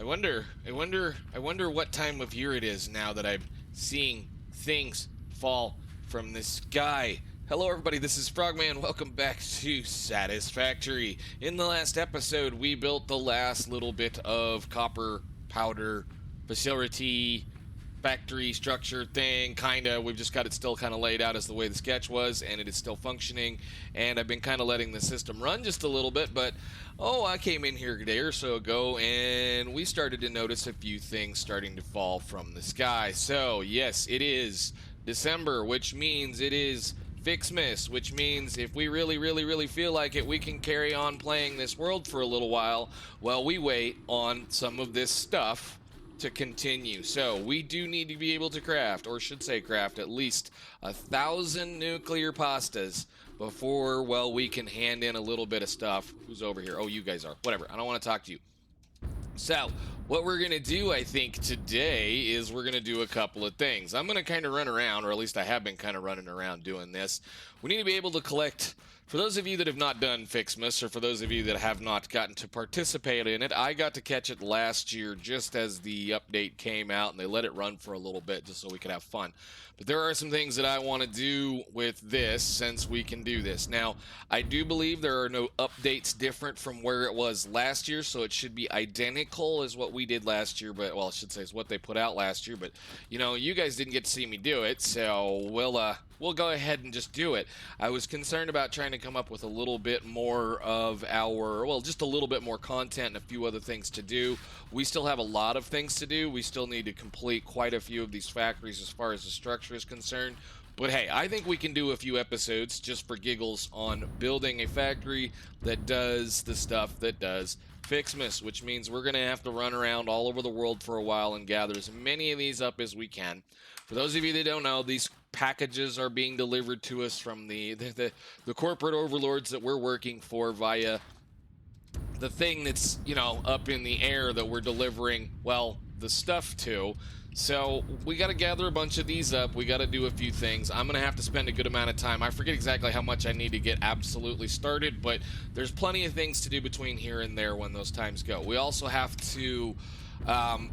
I wonder what time of year it is now that I'm seeing things fall from the sky. Hello everybody, this is Frogman. Welcome back to Satisfactory. In the last episode, we built the last little bit of copper powder facility factory structure thing, kinda. We've just got it still kind of laid out as the way the sketch was, and it is still functioning. And I've been kind of letting the system run just a little bit, but I came in here a day or so ago, and we started to notice a few things starting to fall from the sky. So yes, it is December, which means it is FIXMAS, which means if we really feel like it, we can carry on playing this world for a little while we wait on some of this stuff to continue. So we do need to be able to craft, or should say craft, at least 1,000 nuclear pastas before, we can hand in a little bit of stuff. Who's over here? Oh, you guys are. Whatever. I don't want to talk to you. So, what we're going to do, I think, today is we're going to do a couple of things. I'm going to kind of run around, or at least I have been kind of running around doing this. We need to be able to collect, for those of you that have not done FIXMAS, or for those of you that have not gotten to participate in it, I got to catch it last year just as the update came out, and they let it run for a little bit just so we could have fun. But there are some things that I want to do with this since we can do this. Now, I do believe there are no updates different from where it was last year, so it should be identical as what we did last year, but, I should say is what they put out last year, but, you guys didn't get to see me do it, so we'll go ahead and just do it. I was concerned about trying to come up with a little bit more of our, just a little bit more content and a few other things to do. We still have a lot of things to do. We still need to complete quite a few of these factories as far as the structure is concerned. But hey, I think we can do a few episodes just for giggles on building a factory that does the stuff that does FIXMAS, which means we're going to have to run around all over the world for a while and gather as many of these up as we can. For those of you that don't know, these packages are being delivered to us from the corporate overlords that we're working for via the thing that's, up in the air that we're delivering, the stuff to. So we got to gather a bunch of these up. We got to do a few things. I'm going to have to spend a good amount of time. I forget exactly how much I need to get absolutely started, but there's plenty of things to do between here and there when those times go. We also have to,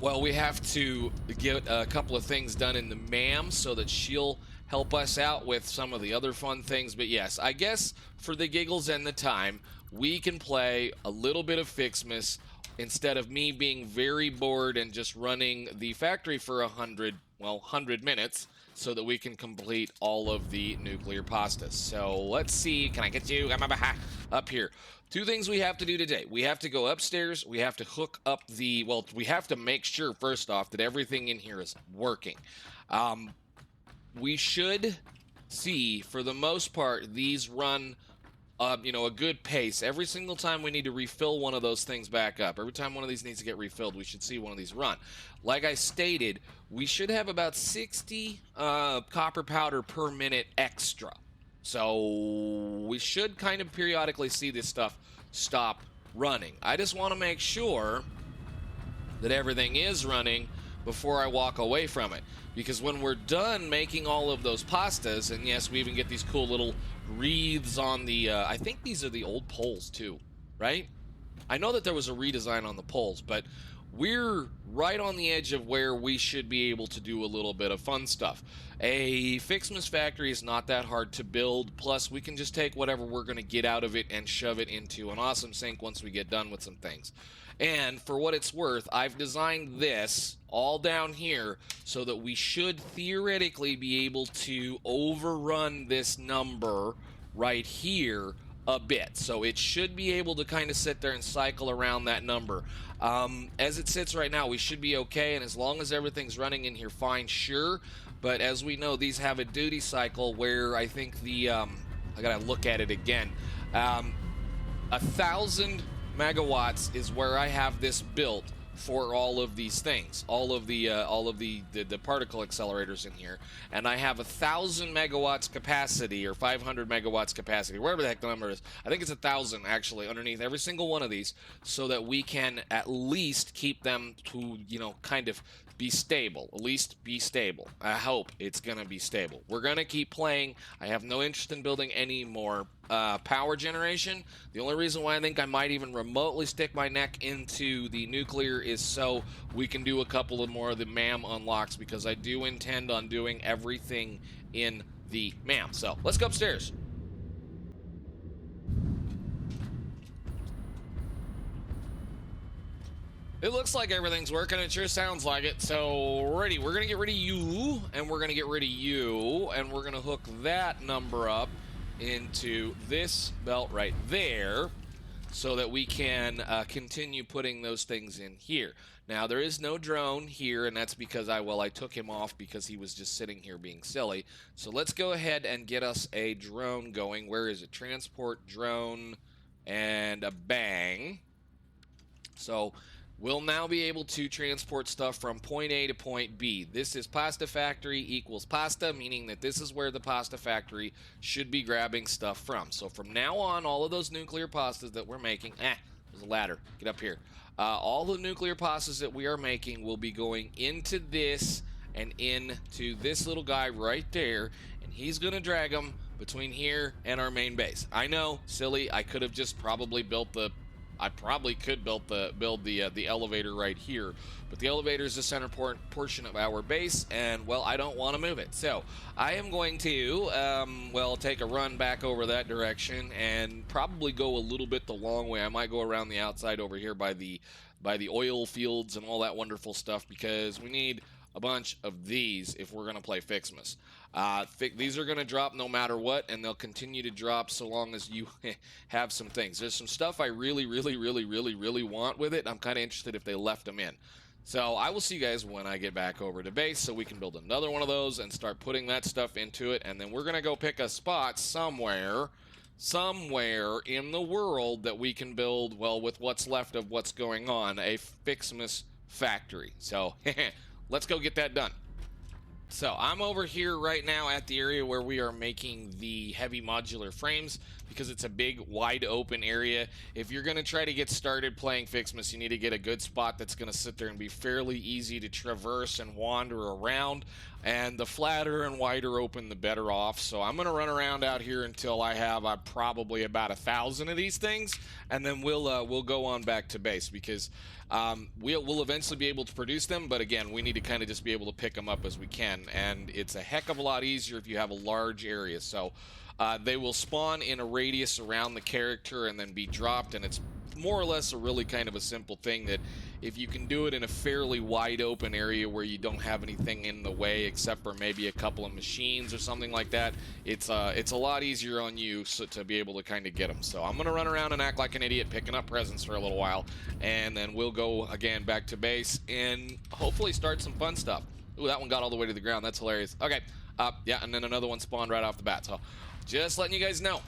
we have to get a couple of things done in the ma'am so that she'll help us out with some of the other fun things. But yes, I guess for the giggles and the time, we can play a little bit of FIXMAS instead of me being very bored and just running the factory for 100 minutes so that we can complete all of the nuclear pastas. So let's see. Can I get you up here? Two things we have to do today. We have to go upstairs. We have to hook up the, we have to make sure first off that everything in here is working. We should see, for the most part, these run a good pace. Every single time we need to refill one of those things back up, every time one of these needs to get refilled, we should see one of these run. Like I stated, we should have about 60 copper powder per minute extra. So we should kind of periodically see this stuff stop running. I just want to make sure that everything is running before I walk away from it. Because when we're done making all of those pastas, and yes, we even get these cool little wreaths on the, I think these are the old poles too, right? I know that there was a redesign on the poles, but we're right on the edge of where we should be able to do a little bit of fun stuff. A FIXMAS factory is not that hard to build, plus we can just take whatever we're going to get out of it and shove it into an awesome sink once we get done with some things. And for what it's worth, I've designed this all down here so that we should theoretically be able to overrun this number right here a bit. So it should be able to kind of sit there and cycle around that number. As it sits right now, we should be okay, and as long as everything's running in here fine, sure. But as we know, these have a duty cycle where I think the, I gotta look at it again, 1,000 megawatts is where I have this built for all of these things, all of the particle accelerators in here, and I have 1,000 megawatts capacity, or 500 megawatts capacity, wherever the heck the number is. I think it's 1,000 actually underneath every single one of these, so that we can at least keep them to, kind of be stable, at least be stable. I hope it's gonna be stable. We're gonna keep playing. I have no interest in building any more power generation. The only reason why I think I might even remotely stick my neck into the nuclear is so we can do a couple of more of the MAM unlocks, because I do intend on doing everything in the MAM. So let's go upstairs. It looks like everything's working. It sure sounds like it. So, we're going to get rid of you, and we're going to get rid of you, and we're going to hook that number up into this belt right there so that we can continue putting those things in here. Now, there is no drone here, and that's because I took him off because he was just sitting here being silly. So, let's go ahead and get us a drone going. Where is it? Transport, drone, and a bang. So, we'll now be able to transport stuff from point A to point B. This is pasta factory equals pasta, meaning that this is where the pasta factory should be grabbing stuff from. So from now on, all of those nuclear pastas that we're making, there's a ladder, get up here. All the nuclear pastas that we are making will be going into this and into this little guy right there, and he's gonna drag them between here and our main base. I know, silly, I could have just probably built the I probably could build the elevator right here, but the elevator is the center portion of our base, and well, I don't want to move it. So I am going to take a run back over that direction and probably go a little bit the long way. I might go around the outside over here by the oil fields and all that wonderful stuff, because we need a bunch of these if we're going to play FIXMAS. These are going to drop no matter what, and they'll continue to drop so long as you have some things. There's some stuff I really want with it. I'm kind of interested if they left them in. So I will see you guys when I get back over to base so we can build another one of those and start putting that stuff into it. And then we're going to go pick a spot somewhere in the world that we can build, well, with what's left of what's going on, a FIXMAS factory. So let's go get that done. So I'm over here right now at the area where we are making the heavy modular frames, because it's a big wide open area. If you're going to try to get started playing FIXMAS, you need to get a good spot that's going to sit there and be fairly easy to traverse and wander around, and the flatter and wider open the better off. So I'm going to run around out here until I have probably about 1,000 of these things, and then we'll go on back to base, because we'll eventually be able to produce them, but again, we need to kind of just be able to pick them up as we can, and it's a heck of a lot easier if you have a large area. So they will spawn in a radius around the character and then be dropped, and it's more or less a really kind of a simple thing that if you can do it in a fairly wide open area where you don't have anything in the way except for maybe a couple of machines or something like that, it's a lot easier on you to be able to kind of get them. So I'm gonna run around and act like an idiot picking up presents for a little while, and then we'll go again back to base and hopefully start some fun stuff. Ooh, that one got all the way to the ground. That's hilarious. Okay, yeah, and then another one spawned right off the bat. So just letting you guys know.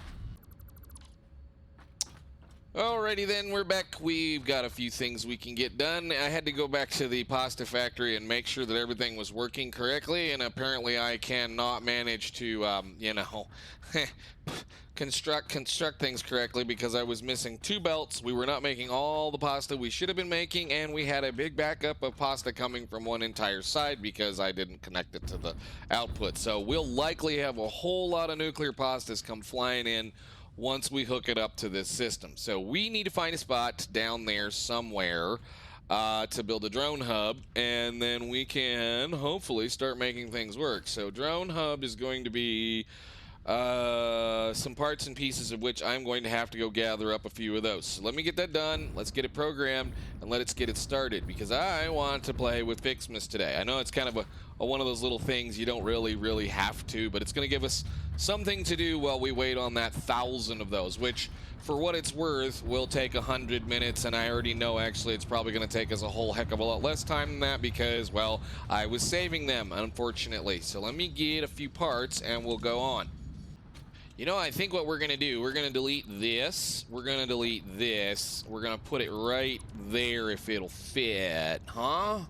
Alrighty then, we're back. We've got a few things we can get done. I had to go back to the pasta factory and make sure that everything was working correctly, and apparently I cannot manage to, construct things correctly because I was missing 2 belts. We were not making all the pasta we should have been making, and we had a big backup of pasta coming from one entire side because I didn't connect it to the output. So we'll likely have a whole lot of nuclear pastas come flying in once we hook it up to this system. So we need to find a spot down there somewhere to build a drone hub, and then we can hopefully start making things work. So drone hub is going to be some parts and pieces of which I'm going to have to go gather up a few of those. So let me get that done, let's get it programmed, and let's get it started, because I want to play with FIXMAS today. I know it's kind of a one of those little things you don't really have to, but it's going to give us something to do while we wait on that 1,000 of those, which for what it's worth will take 100 minutes, and I already know actually it's probably going to take us a whole heck of a lot less time than that because, well, I was saving them, unfortunately. So let me get a few parts and we'll go on. You know, I think what we're going to do, we're going to delete this, we're going to delete this, we're going to put it right there if it'll fit, huh?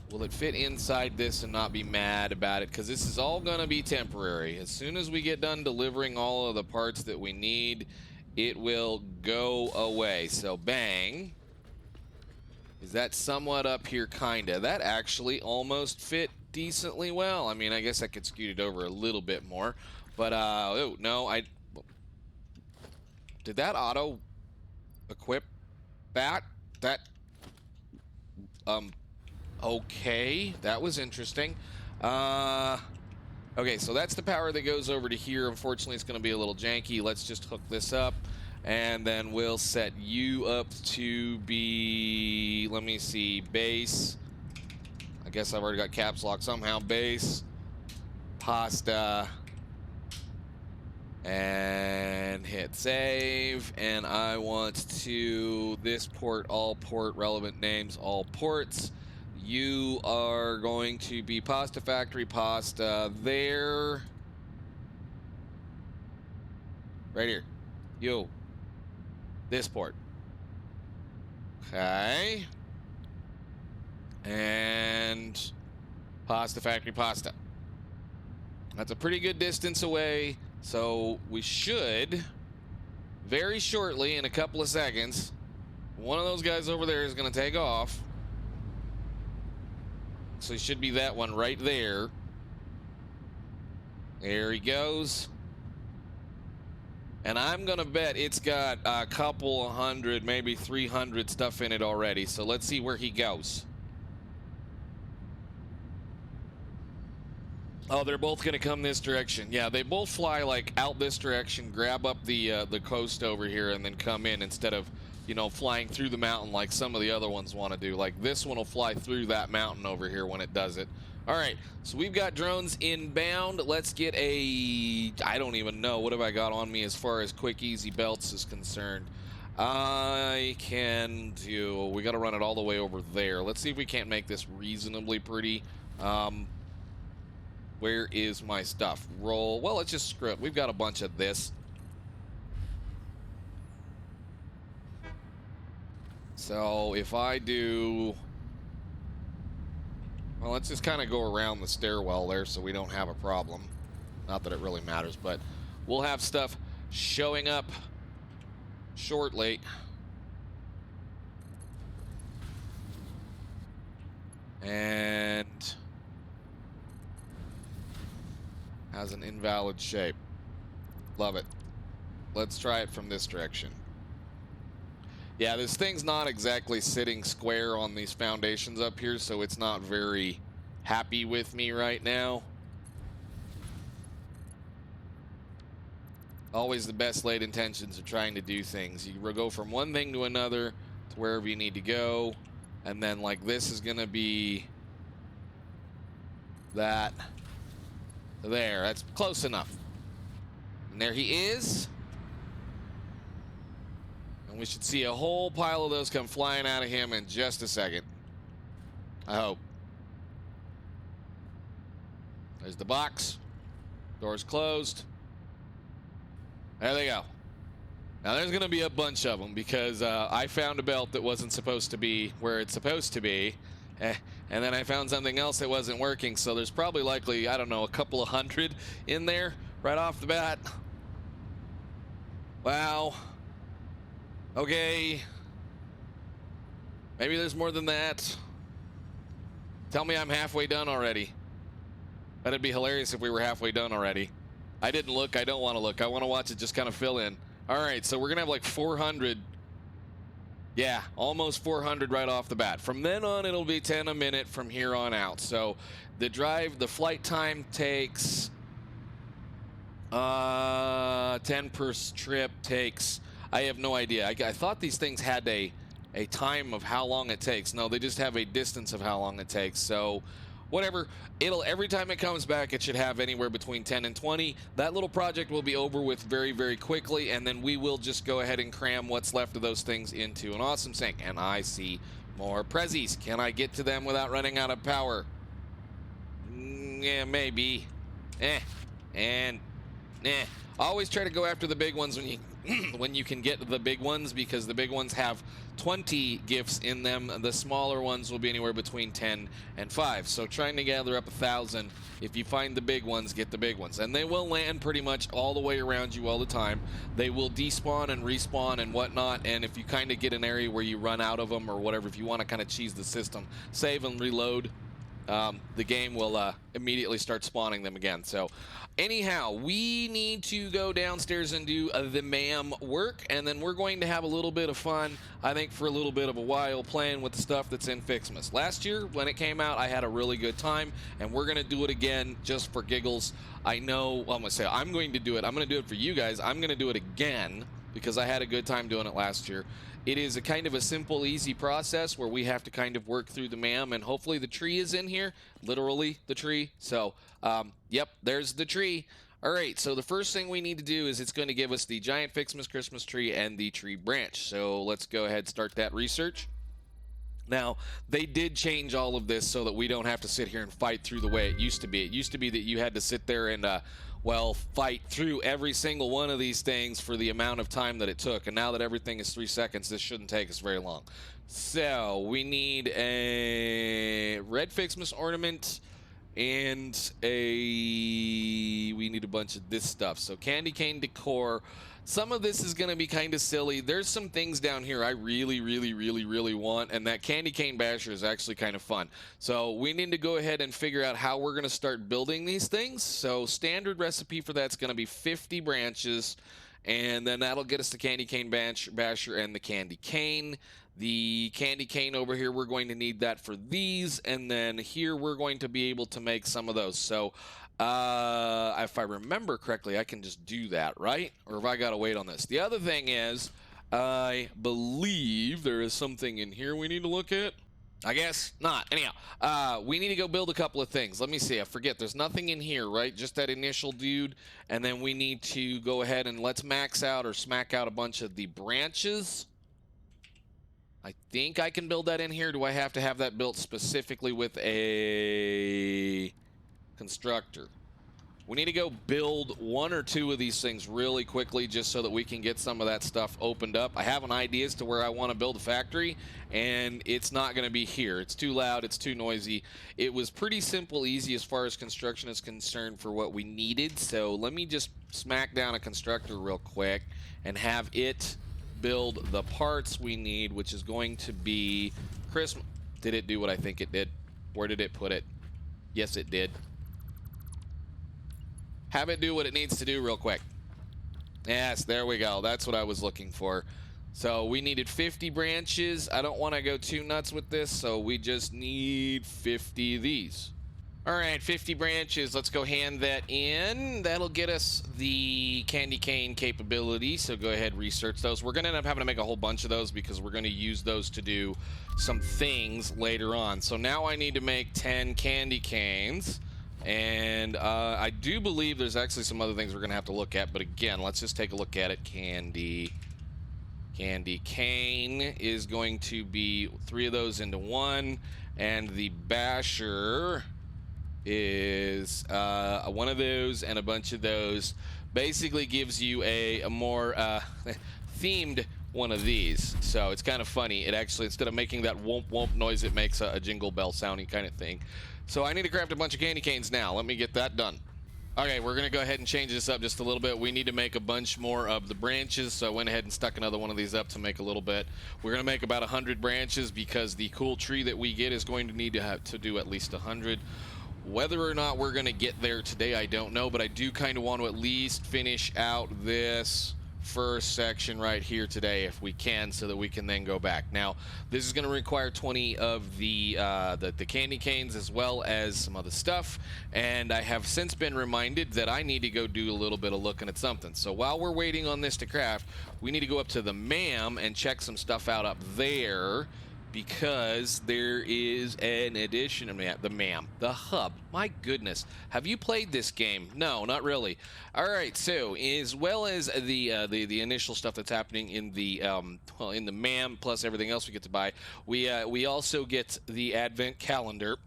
Will it fit inside this and not be mad about it? Because this is all going to be temporary. As soon as we get done delivering all of the parts that we need, it will go away. So bang. Is that somewhat up here? Kinda. That actually almost fit decently well. I mean, I guess I could scoot it over a little bit more. But, oh, no, Did that auto equip that? Okay, that was interesting. Okay, so that's the power that goes over to here. Unfortunately, it's going to be a little janky. Let's just hook this up, and then we'll set you up to be, let me see, base. I guess I've already got caps lock somehow. Base, pasta, and hit save. And I want to, this port, all port, relevant names, all ports. You are going to be Pasta Factory, pasta there. Right here. You. This port. Okay. And Pasta Factory, pasta. That's a pretty good distance away. So we should, very shortly, in a couple of seconds, one of those guys over there is going to take off. So it should be that one right there. There he goes. And I'm going to bet it's got a couple hundred, maybe 300 stuff in it already. So let's see where he goes. Oh, they're both going to come this direction. Yeah, they both fly like out this direction, grab up the coast over here, and then come in instead of, you know, flying through the mountain like some of the other ones want to do. Like this one will fly through that mountain over here when it does it. All right, so we've got drones inbound. Let's get a, I don't even know, what have I got on me as far as quick, easy belts is concerned. I can do, we got to run it all the way over there. Let's see if we can't make this reasonably pretty. Where is my stuff? Roll, well, let's just screw it. We've got a bunch of this. So if I do, well, let's just kind of go around the stairwell there so we don't have a problem. Not that it really matters, but we'll have stuff showing up shortly. And has an invalid shape. Love it. Let's try it from this direction. Yeah, this thing's not exactly sitting square on these foundations up here, so it's not very happy with me right now. Always the best laid intentions of trying to do things. You go from one thing to another to wherever you need to go, and then like this is gonna be that there. That's close enough. And there he is. We should see a whole pile of those come flying out of him in just a second. I hope. There's the box. Door's closed. There they go. Now there's going to be a bunch of them because I found a belt that wasn't supposed to be where it's supposed to be. And then I found something else that wasn't working. So there's probably likely, I don't know, a couple of hundred in there right off the bat. Wow. Okay. Maybe there's more than that. Tell me I'm halfway done already. That'd be hilarious if we were halfway done already. I didn't look. I don't want to look. I want to watch it just kind of fill in. All right, so we're going to have like 400. Yeah, almost 400 right off the bat. From then on, it'll be 10 a minute from here on out. So the flight time takes 10 per trip takes, I have no idea. I thought these things had a time of how long it takes. No, they just have a distance of how long it takes. So whatever, every time it comes back, it should have anywhere between 10 and 20. That little project will be over with very, very quickly, and then we will just go ahead and cram what's left of those things into an awesome sink. And I see more prezzies. Can I get to them without running out of power? Yeah, maybe. Always try to go after the big ones when you when you can get the big ones, because the big ones have 20 gifts in them. The smaller ones will be anywhere between 10 and 5. So trying to gather up 1,000. If you find the big ones, get the big ones, and they will land pretty much all the way around you all the time. They will despawn and respawn and whatnot. And if you kind of get an area where you run out of them or whatever, if you want to kind of cheese the system, save and reload, the game will immediately start spawning them again. So anyhow, we need to go downstairs and do the ma'am work, and then we're going to have a little bit of fun, I think, for a little bit of a while playing with the stuff that's in FIXMAS. Last year, when it came out, I had a really good time, and we're going to do it again just for giggles. I know, well, I'm going to say I'm going to do it. I'm going to do it for you guys. I'm going to do it again because I had a good time doing it last year. It is a kind of a simple, easy process where we have to kind of work through the ma'am, and hopefully the tree is in here, literally the tree. So, yep, there's the tree. All right, so the first thing we need to do is it's going to give us the giant FIXMAS Christmas tree and the tree branch. So let's go ahead and start that research. Now, they did change all of this so that we don't have to sit here and fight through the way it used to be. It used to be that you had to sit there and well, fight through every single one of these things for the amount of time that it took. And now that everything is 3 seconds, this shouldn't take us very long. So we need a red FIXMAS ornament and we need a bunch of this stuff. So candy cane decor. Some of this is going to be kind of silly. There's some things down here I really want, and that candy cane basher is actually kind of fun. So we need to go ahead and figure out how we're going to start building these things. So standard recipe for that's going to be 50 branches, and then that'll get us the candy cane basher and the candy cane. The candy cane over here, we're going to need that for these, and then here we're going to be able to make some of those. So if I remember correctly, I can just do that, right? Or have I got to wait on this? The other thing is, I believe there is something in here we need to look at. I guess not. Anyhow, we need to go build a couple of things. Let me see. I forget. There's nothing in here, right? Just that initial dude. And then we need to go ahead and let's max out or smack out a bunch of the branches. I think I can build that in here. Do I have to have that built specifically with a constructor? We need to go build 1 or 2 of these things really quickly just so that we can get some of that stuff opened up. I have an idea as to where I want to build a factory, and it's not going to be here. It's too loud. It's too noisy. It was pretty simple, easy as far as construction is concerned for what we needed. So let me just smack down a constructor real quick and have it build the parts we need, which is going to be Christmas. Did it do what I think it did? Where did it put it? Yes, it did. Have it do what it needs to do real quick. Yes, there we go. That's what I was looking for. So we needed 50 branches. I don't want to go too nuts with this, so we just need 50 of these. All right, 50 branches. Let's go hand that in. That'll get us the candy cane capability, so go ahead and research those. We're going to end up having to make a whole bunch of those because we're going to use those to do some things later on. So now I need to make 10 candy canes. And I do believe there's actually some other things we're going to have to look at. But again, let's just take a look at it. Candy cane is going to be 3 of those into 1. And the basher is 1 of those and a bunch of those. Basically gives you a more themed one of these. So it's kind of funny. It actually, instead of making that womp womp noise, it makes a jingle bell sounding kind of thing. So I need to craft a bunch of candy canes now. Let me get that done. Okay, we're going to go ahead and change this up just a little bit. We need to make a bunch more of the branches, so I went ahead and stuck another one of these up to make a little bit. We're going to make about 100 branches because the cool tree that we get is going to need to have to do at least 100. Whether or not we're going to get there today, I don't know, but I do kind of want to at least finish out this first section right here today if we can, so that we can then go back. Now this is going to require 20 of the candy canes as well as some other stuff, and I have since been reminded that I need to go do a little bit of looking at something. So while we're waiting on this to craft, we need to go up to the ma'am and check some stuff out up there, because there is an addition of the hub. My goodness, have you played this game? No, not really. All right, so as well as the initial stuff that's happening in the in the ma'am plus everything else we get to buy, we also get the advent calendar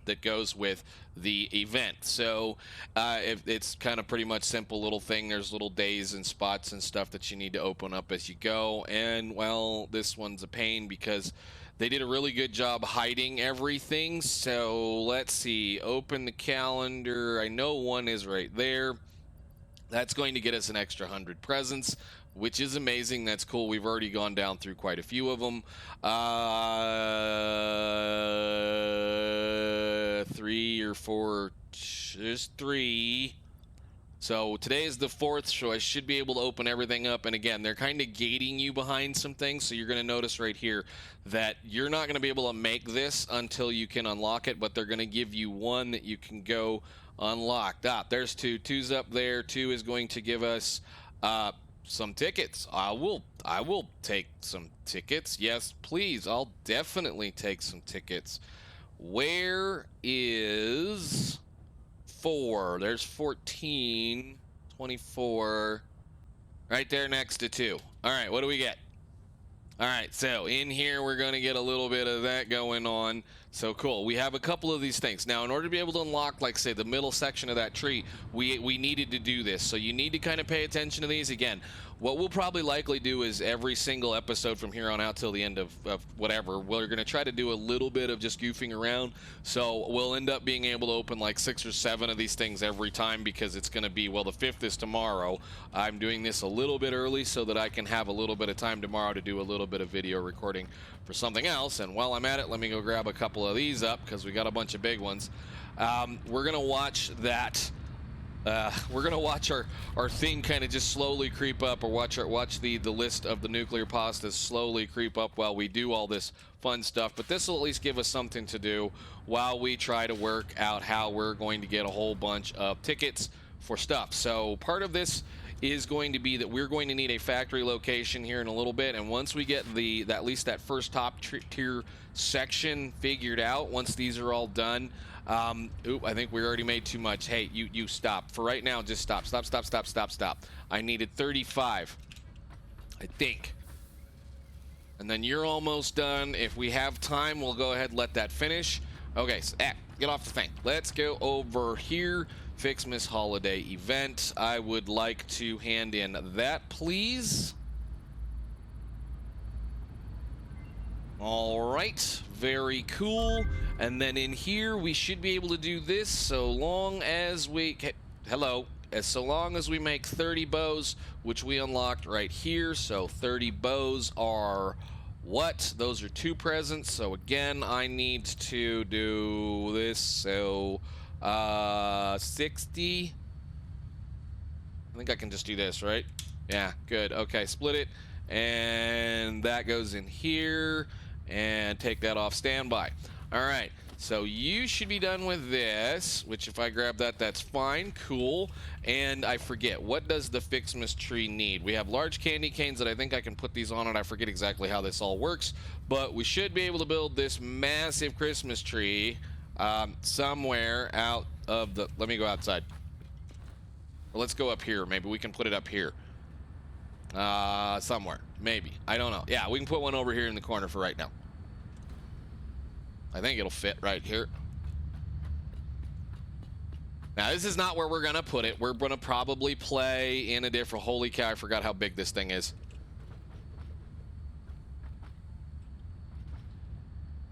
that goes with the event. So it's kind of pretty much simple little thing. There's little days and spots and stuff that you need to open up as you go, and well, this one's a pain because they did a really good job hiding everything. So let's see, open the calendar. I know one is right there. That's going to get us an extra 100 presents, which is amazing. That's cool. We've already gone down through quite a few of them. 3 or 4, just 3. So today is the 4th, so I should be able to open everything up. And again, they're kind of gating you behind some things. So you're going to notice right here that you're not going to be able to make this until you can unlock it, but they're going to give you one that you can go unlocked. There's 2. 2's up there. 2 is going to give us some tickets. I will take some tickets. Yes, please. I'll definitely take some tickets. Where is 4? There's 14, 24, right there next to 2. All right, what do we get? All right, so in here we're going to get a little bit of that going on. So cool. We have a couple of these things. Now, in order to be able to unlock, like, say, the middle section of that tree, we needed to do this. So you need to kind of pay attention to these. Again, what we'll probably likely do is every single episode from here on out till the end of whatever, we're going to try to do a little bit of just goofing around. So we'll end up being able to open like 6 or 7 of these things every time, because it's going to be, well, the 5th is tomorrow. I'm doing this a little bit early so that I can have a little bit of time tomorrow to do a little bit of video recording for something else. And while I'm at it, let me go grab a couple of these up, because we got a bunch of big ones. We're going to watch that. We're going to watch our thing kind of just slowly creep up, or watch the list of the nuclear pastas slowly creep up while we do all this fun stuff. But this will at least give us something to do while we try to work out how we're going to get a whole bunch of tickets for stuff. So part of this is going to be that we're going to need a factory location here in a little bit, and once we get at least that first top tier section figured out, once these are all done, I think we already made too much. Hey, you stop. For right now, just stop. I needed 35, I think. And then you're almost done. If we have time, we'll go ahead and let that finish. Okay, so, get off the thing. Let's go over here. FIXMAS holiday event. I would like to hand in that, please. All right, very cool. And then in here, we should be able to do this so long as we... so long as we make 30 bows, which we unlocked right here. So 30 bows are what? Those are 2 presents. So again, I need to do this. So 60. I think I can just do this, right? Yeah, good. Okay, split it. And that goes in here. And take that off standby. All right, so you should be done with this, which if I grab that, that's fine. Cool. And I forget, what does the FIXMAS tree need? We have large candy canes that I think I can put these on, and I forget exactly how this all works, but we should be able to build this massive Christmas tree somewhere out of the... Let me go outside. Well, let's go up here. Maybe we can put it up here. Somewhere. Maybe. I don't know. Yeah, we can put one over here in the corner for right now. I think it'll fit right here. Now, this is not where we're going to put it. We're going to probably play in a different... Holy cow, I forgot how big this thing is.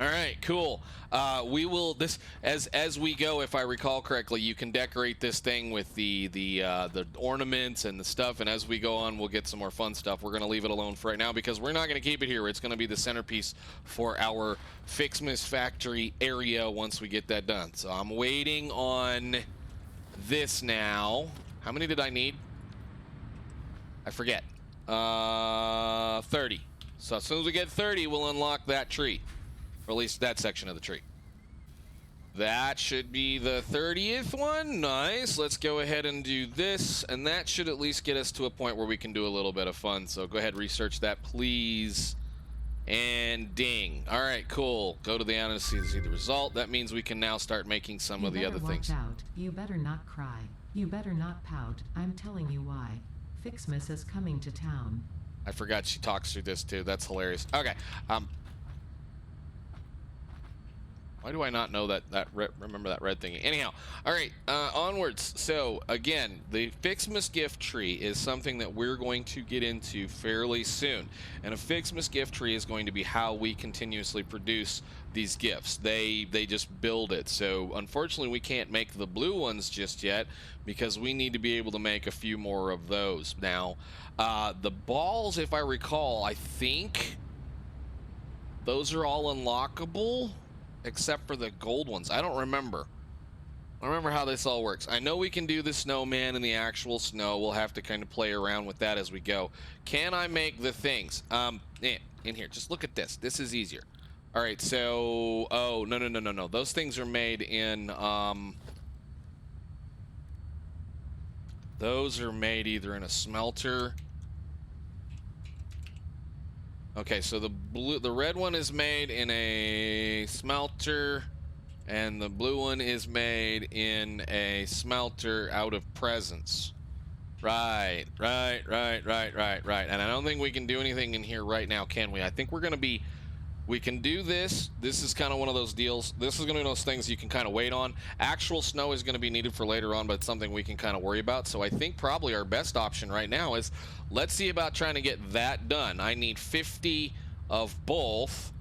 All right, cool. We will as we go. If I recall correctly, you can decorate this thing with the ornaments and the stuff. And as we go on, we'll get some more fun stuff. We're gonna leave it alone for right now because we're not gonna keep it here. It's gonna be the centerpiece for our FIXMAS factory area once we get that done. So I'm waiting on this now. How many did I need? I forget. 30. So as soon as we get 30, we'll unlock that tree. Or at least that section of the tree. That should be the 30th one. Nice. Let's go ahead and do this. And that should at least get us to a point where we can do a little bit of fun. So go ahead and research that, please. And ding. All right, cool. Go to the end and see the result. That means we can now start making some of the other things. Watch out. You better not cry. You better not pout. I'm telling you why. FIXMAS is coming to town. I forgot she talks through this too. That's hilarious. Okay. Why do I not know remember that red thingy? Anyhow, all right, onwards. So again, the FIXMAS gift tree is something that we're going to get into fairly soon. And a FIXMAS gift tree is going to be how we continuously produce these gifts. They just build it. So unfortunately, we can't make the blue ones just yet because we need to be able to make a few more of those. Now, the balls, if I recall, I think those are all unlockable, except for the gold ones. I don't remember. I don't remember how this all works. I know we can do the snowman and the actual snow. We'll have to kind of play around with that as we go. Can I make the things? In here, just look at this. This is easier. All right, so, oh, no. Those things are made in, those are made either in a smelter. Okay, so the red one is made in a smelter, and the blue one is made in a smelter out of presents. Right. And I don't think we can do anything in here right now, can we? I think we can do this. This is kind of one of those deals. This is going to be those things you can kind of wait on. Actual snow is going to be needed for later on, but it's something we can kind of worry about. So I think probably our best option right now is let's see about trying to get that done. I need 50 of both,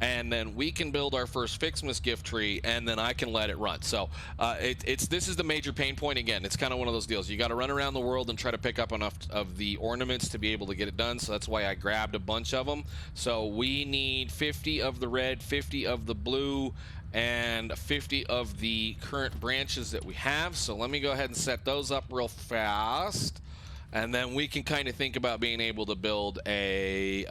and then we can build our first FIXMAS gift tree, and then I can let it run. So this is the major pain point. Again, it's kind of one of those deals. You got to run around the world and try to pick up enough of the ornaments to be able to get it done. So that's why I grabbed a bunch of them. So we need 50 of the red, 50 of the blue, and 50 of the current branches that we have. So let me go ahead and set those up real fast, and then we can kind of think about being able to build a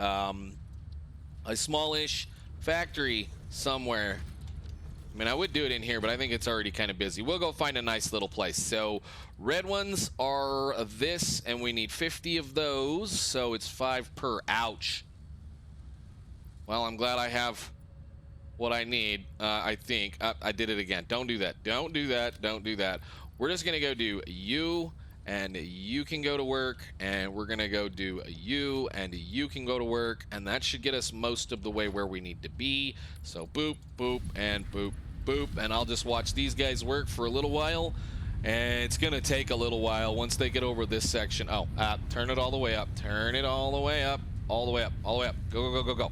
smallish factory somewhere. I mean, I would do it in here, but I think it's already kind of busy. We'll go find a nice little place. So red ones are this, and we need 50 of those, so it's 5 per. Ouch. Well, I'm glad I have what I need. I think I did it again. Don't do that. Don't do that. We're just gonna go do you, and you can go to work, and we're gonna go do you, and you can go to work, and that should get us most of the way where we need to be. So boop, boop, and boop, boop, and I'll just watch these guys work for a little while, and it's gonna take a little while once they get over this section. Oh, turn it all the way up, turn it all the way up, all the way up, all the way up. Go.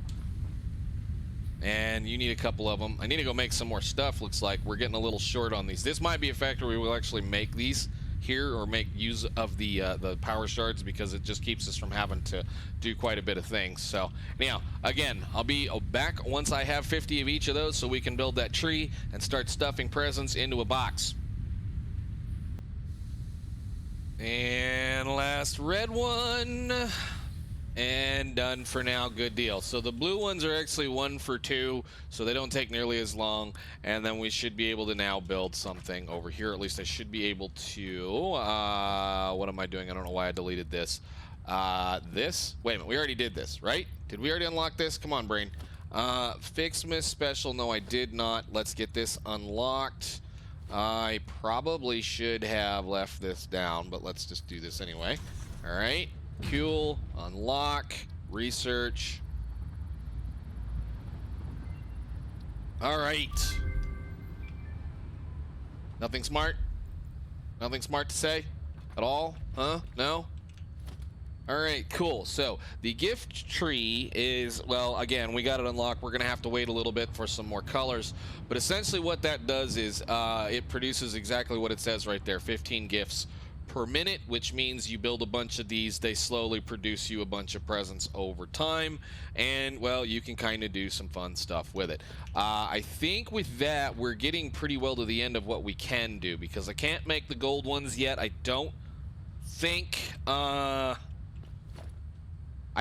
And you need a couple of them. I need to go make some more stuff. Looks like we're getting a little short on these. This might be a factory we'll actually make these here, or make use of the power shards, because it just keeps us from having to do quite a bit of things. So anyhow, again, I'll be back once I have 50 of each of those, so we can build that tree and start stuffing presents into a box. And last red one, and done for now. Good deal. So the blue ones are actually 1 for 2, so they don't take nearly as long, and then we should be able to now build something over here. At least I should be able to. What am I doing? I don't know why I deleted this. This? Wait a minute, we already did this, right? Did we already unlock this? Come on, brain. FIXMAS special. No, I did not. Let's get this unlocked. I probably should have left this down, but let's just do this anyway. All right. Cool, unlock, research. All right. Nothing smart? Nothing smart to say at all? Huh? No? All right, cool. So the gift tree is, well, again, we got it unlocked. We're going to have to wait a little bit for some more colors. But essentially what that does is it produces exactly what it says right there, 15 gifts per minute, which means you build a bunch of these, they slowly produce you a bunch of presents over time, and well, you can kind of do some fun stuff with it. I think with that we're getting pretty well to the end of what we can do, because I can't make the gold ones yet. I don't think I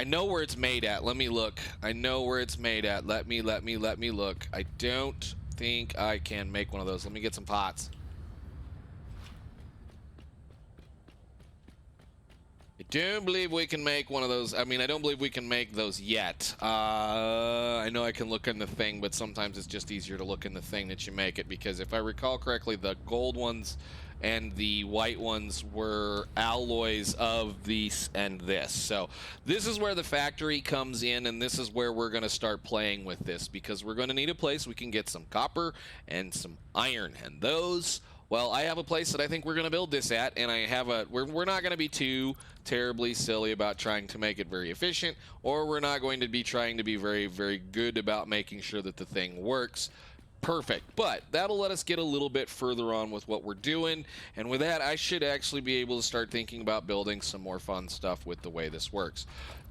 know where it's made at. Let me look. I know where it's made at. Let me look. I don't think I can make one of those. Let me get some pots. I don't believe we can make one of those. I mean, I don't believe we can make those yet. I know I can look in the thing, but sometimes it's just easier to look in the thing that you make it, because if I recall correctly, the gold ones and the white ones were alloys of these and this. So this is where the factory comes in, and this is where we're going to start playing with this, because we're going to need a place we can get some copper and some iron, and those, well, I have a place that I think we're going to build this at, and I have a, we're not going to be too terribly silly about trying to make it very efficient, or we're not going to be trying to be very, very good about making sure that the thing works perfect. But that'll let us get a little bit further on with what we're doing, and with that, I should actually be able to start thinking about building some more fun stuff with the way this works.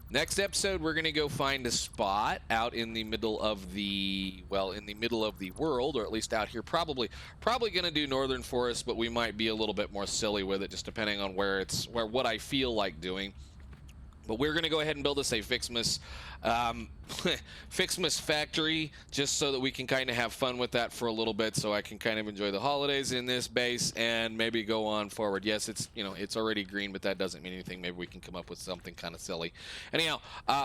Next episode, we're going to go find a spot out in the middle of the, well, in the middle of the world, or at least out here, probably going to do Northern Forest, but we might be a little bit more silly with it, just depending on what I feel like doing. But we're going to go ahead and build us a FIXMAS, FIXMAS factory, just so that we can kind of have fun with that for a little bit, so I can kind of enjoy the holidays in this base and maybe go on forward. Yes, it's, you know, it's already green, but that doesn't mean anything. Maybe we can come up with something kind of silly. Anyhow,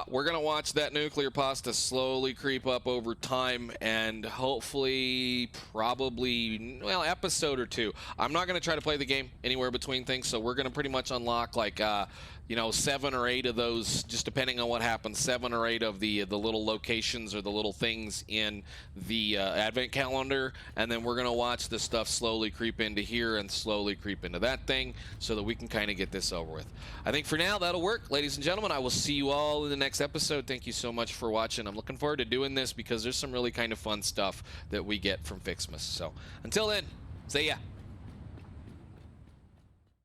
we're going to watch that nuclear pasta slowly creep up over time, and hopefully, probably, well, episode or two. I'm not going to try to play the game anywhere between things, so we're going to pretty much unlock, like, you know, 7 or 8 of those, just depending on what happens, 7 or 8 of the little locations or the little things in the advent calendar, and then we're going to watch the stuff slowly creep into here and slowly creep into that thing, so that we can kind of get this over with. I think for now that'll work. Ladies and gentlemen, I will see you all in the next episode. Thank you so much for watching. I'm looking forward to doing this because there's some really kind of fun stuff that we get from FIXMAS. So until then, see ya.